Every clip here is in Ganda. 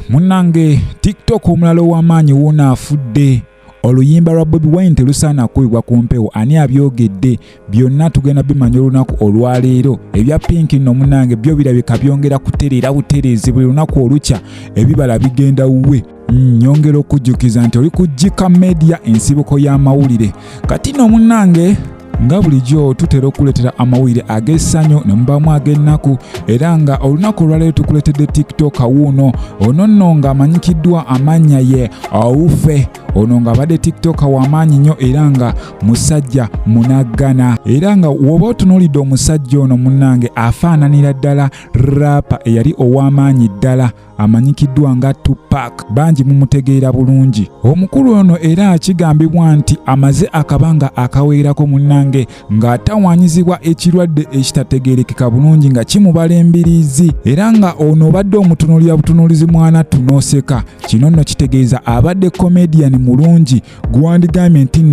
Munnange TikTok omulala ow'amaanyi wona afudde. Oluyimba lwa Bobi Wine terusaana kuwibwa ku mpewo. Ani abyogedde? Byonna tugenda bimanya olunaku olwaleero. Ebya Pinki nno munnange byo birabika byongera kutereera butereezi buli lunaku olukya ebibala bigenda wuwe. Nyongera okujjukiza nti oli kujjika media ensibuko y'amawulire. Kati nno munnange nga bulijjo tutera okuletera amawulire ag'essanyu ne mubamu ag'ennaku, era nga olunaku olwaleero tukuletedde TikTok wuuno. Ono nno ng'amanyikiddwa amannya ye Awufe. Ono ng'abadde TikTok w'amaanyi nnyo era nga musajja munaggana. Era nga woba otunuulidde omusajja ono munnange afaananira ddala rapa eyali ow'amaanyi ddala amanyikiddwa nga Tupac. Bangi mumutegeera bulungi. Omukulu ono era kigambibwa nti amaze akabanga akaweerako munnange ng'atawaanyizibwa ekirwadde ekitategeerekeka bulungi nga kimubala embiriizi, era nga ono obadde omutunuulira butunuulizi mwana tunooseka. Kino nno kitegeeza abadde comedian mulungi gwandigambye nti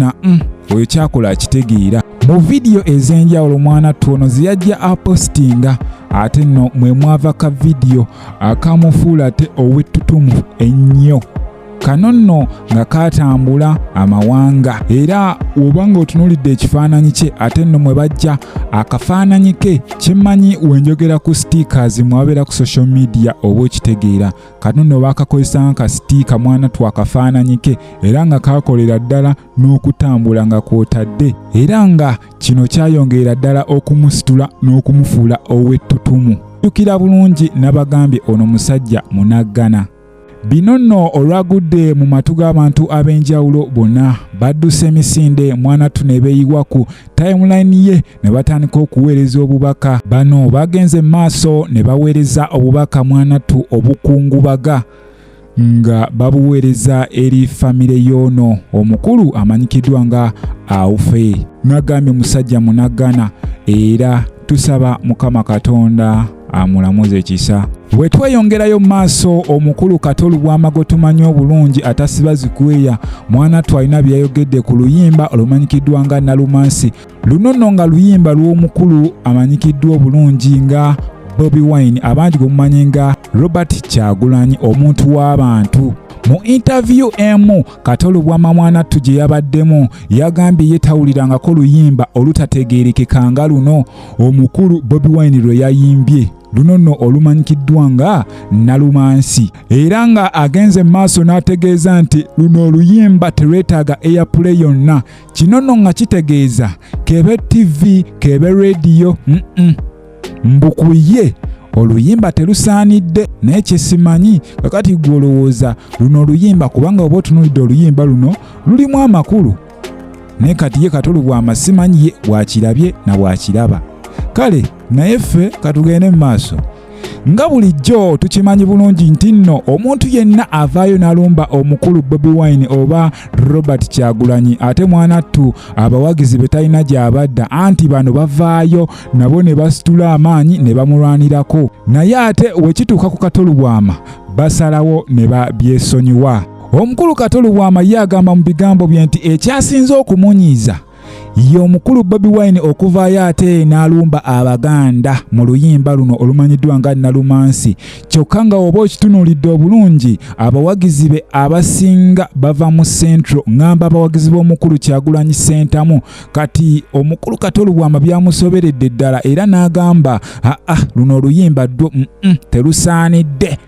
oyo kyakola akitegeera. Mu vidiyo ez'enjawulo mwana tuono ziyajja apostinga, ate nno mwe mwava ka vidiyo akamufuula ate ow'ettutumu ennyo. Kano nno nga katambula amawanga, era obanga otunuulidde ekifaananyi kye ate nno mwe bajja akafaananyi ke kimmanyi wenjogera ku stickers mwabeera ku social media oba okitegeera. Kano nno bakakozesa nka sticker mwana twakafaananyi ke, era nga kakolera ddala n'okutambula nga kwotadde, era nga kino kyayongera ddala okumusitula n'okumufuula ow'ettutumu. Jjukira bulungi nabagambye ono musajja munaggana. Bino nno olwagudde mu matu g'abantu ab'enjawulo bonna badduse emisinde mwana ne beeyiwa ku timeline ye ne batandika okuweereza obubaka. Bano bagenze maaso ne baweereza obubaka mwana obukungubaga nga babuweereza eri famire y'ono omukulu amanyikiddwa nga Awufe. Nagambye musajja munaggana, era tusaba Mukama Katonda amulamuze ekisa. Bwe tweyongerayo maaso omukulu Katolu bw'amago tumanyi obulungi atasiba zikweya mwana alina byayogedde ku luyimba olumanyikiddwa nga Nalumansi. Luno nno nga luyimba lw'omukulu amanyikiddwa obulungi nga Bobi Wine, abangi gumumanyi nga Robert Kyagulanyi, omuntu w'abantu. Mu interview emu Katolu bw'ama mwana gye yabaddemu yagambye yetawulirangako luyimba olutategeerekeka nga luno omukulu Bobi Wine lwe yayimbye. Luno nno olumanyikiddwa nga Nalumansi, era nga agenze maaso n'ategeeza nti luno oluyimba terwetaaga airplay yonna. Kino nno nga kitegeeza kebe TV kebe radio mbukuye oluyimba terusaanidde. Naye kyesimanyi kakati gwe olowooza luno oluyimba, kubanga oba otunuulidde oluyimba luno lulimu amakulu, naye kati ye Katolu bw'amasimanyi ye bw'akirabye na bw'akiraba. Kale naye ffe katugende mu maaso. Nga bulijjo tukimanyi bulungi nti nno omuntu yenna avaayo n'alumba omukulu Bobi Wine oba Robert Kyagulanyi ate mwana abawagizi be talina gy'abadda, anti bano bavaayo nabo ne basitula amaanyi ne bamulwanirako. Naye ate wekituuka ku Katolu bw'ama basalawo ne babyesonyiwa. Omukulu Katolu bw'ama ye agamba mu bigambo bye nti ekyasinze okumunyiiza ye omukulu Bobi Wine okuvaayo ate n'alumba Abaganda mu luyimba luno olumanyiddwa nga Nalumansi. Kyokka nga oba okitunuulidde obulungi abawagizi be abasinga bava mu Central, ngamba abawagizi b'omukulu Kyagulanyi Sentamu. Kati omukulu Katolu bw'ama byamusoberedde ddala, era n'agamba luno oluyimba ddwo terusaanidde.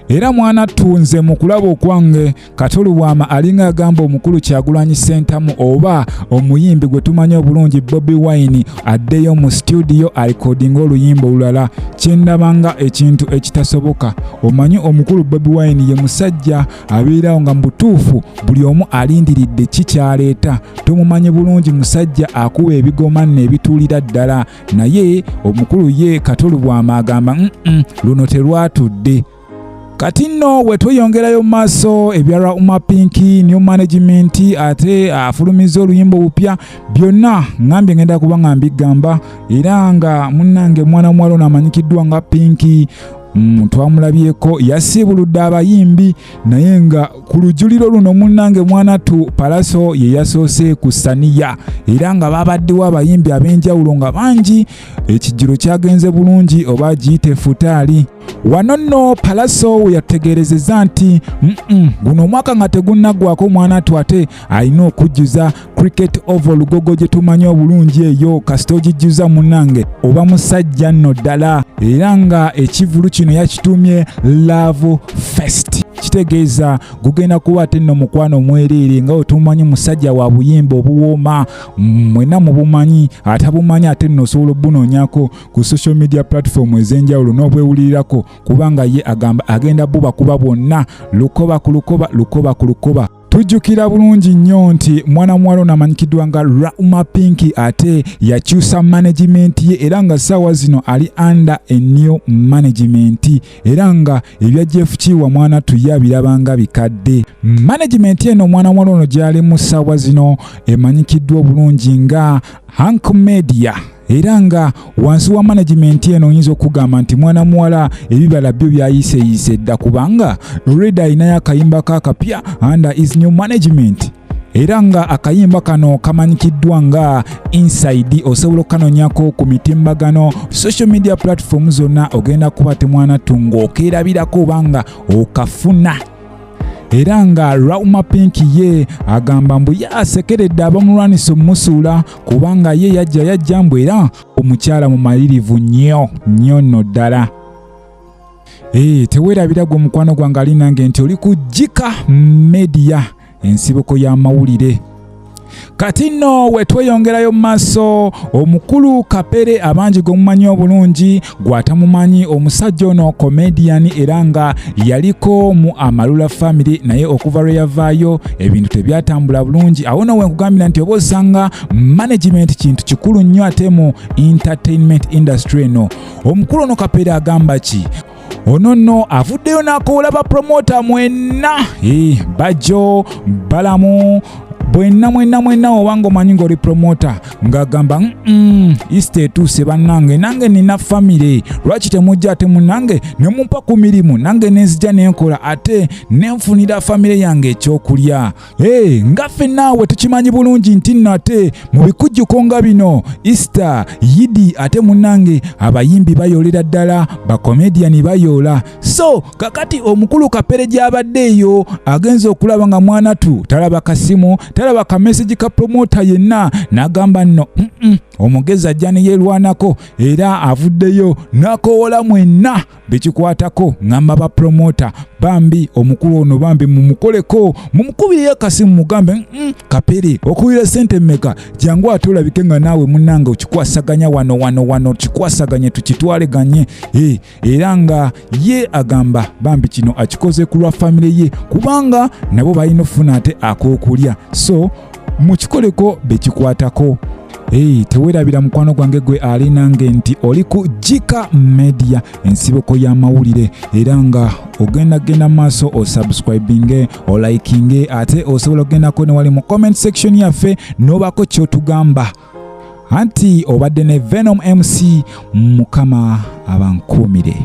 Era mwana tunze mu kulaba okwange Katolu bw'ama alinga agamba omukulu Kyagulanyi Sentamu oba omuyimbi gwe tumanyi obulungi Bobi Wine addeyo mu studio alikodinga oluyimba olulala. Kyendabanga ekintu ekitasoboka. Omanyi omukulu Bobi Wine ye musajja abeerawo nga mu butuufu buli omu alindiridde kikyaleeta. Tumumanyi bulungi musajja akuba ebigoma n'ebituulira ddala, naye omukulu ye Katolu bw'ama agamba luno terwatudde. Kati nno we tweyongerayo maaso ebya Pinki new management ate afulumiza oluyimba olupya byonna ngambye ngenda kuba nga mbigamba, era nga munnange mwana mwalo n'amanyikiddwa nga Pinki twamulabyeko yasiibuludde abayimbi, naye nga ku lujuliro luno munnange mwana Palaso ye yasoose ku Saniya, era nga babaddewo abayimbi ab'enjawulo nga bangi. Ekijjiro kyagenze bulungi oba giyite futaali. Wano nno Palaso we yategerezeza nti guno omwaka nga tegunnagwako mwana twate alina okujjuza cricket over Lugogo gye tumanyi obulungi eyo kasita ogijjuza munnange oba musajja nno ddala era nga ekivulu kino yakitumye Love Fest. Kitegeeza gugenda kuba ate nno mukwano mwereere nga otumanyi musajja wa buyimba obuwooma mwena mubumanyi atabumanyi ate nno osobola obunoonyako ku social media platform ez'enjawulo n'obwewulirirako kubanga ye agamba agenda buba kuba bwonna lukoba ku lukoba lukoba ku lukoba. Tujjukira bulungi nnyo nti mwana muwala ono amanyikiddwa nga Rauma Pinky ate yakyusa management ye era nga ssaawa zino ali under a new management era nga ebya Jeff Kiwa mwana tuyabirabanga bikadde. Management eno mwana muwala ono gyali mu ssaawa zino emanyikiddwa obulungi nga Hank Media era nga wansi wa management eno oyinza okugamba nti mwana muwala ebibala byo byayiseyise dda kubanga already ayinayo akayimba kakapya under his new management era nga akayimba kano kamanyikiddwa nga Inside. Osobola okanoonyako ku mitimbagano social media platform zonna ogenda kuba temwana tungo okerabirako obanga okafuna. Era nga Rauma Pinky ye agamba mbu yasekeredde abamulwanisa omusuula kubanga ye yajja mbu era omukyala mumalirivu nnyo nno ddala. Teweerabira gwe mukwano gwange ali nange nti oli ku Jika Media ensibuko y'amawulire. Kati nno we tweyongerayo mu maaso omukulu Kapere abangi gwomumanyi obulungi gwatamumanyi omusajja ono comedian era nga yaliko mu Amalula family naye okuva lwe yavaayo ebintu tebyatambula bulungi. Awo nno wenkugambira nti oba osanga management kintu kikulu nnyo ate mu entertainment industry eno. Omukulu ono Kapere agamba ki? Ono nno avuddeyo n'akoola ba promoter mwenna Bajo Balamu mwenna obanga omanyi ng'oli promota ng'agamba East etuuse bannange nange nina famire lwaki temujja ate munnange ne mumpa ku mirimu nange nenzija nenkola ate nenfunira famire yange ekyokulya. Ngaffe naawe tukimanyi bulungi nti nno ate mu bikujjuko nga bino Easter Yidi ate munnange abayimbi bayolera ddala bakomediani bayoola. So kakati omukulu Kapere gy'abadde eyo agenza okulaba nga mwanatu talaba kasimu talaba ka message ka promoter yenna n'agamba nno omugezi ajja ne yeerwanako era avuddeyo n'akoola mwenna bekikwatako ngamba ba promoter bambi omukulu ono bambi mumukoleko mumukubire akasimu mugambe Kapere okubira sente mmeka jangu ate olabike nga naawe munnange okikwasaganya wano kikwasaganye tukitwaleganye era nga ye agamba bambi kino akikoze ku lwa famire ye kubanga nabo balina ofuna ate ak'okulya so mukikoleko bekikwatako. Teweerabira mukwano gwange gwe ali nange nti oli ku Jika Media ensibuko y'amawulire era nga ogenda maaso osubscribinge olikinge ate osobola ogendako ne wali mu comment section yaffe n'obako kyotugamba anti obadde ne Venom MC mukama abankuumire.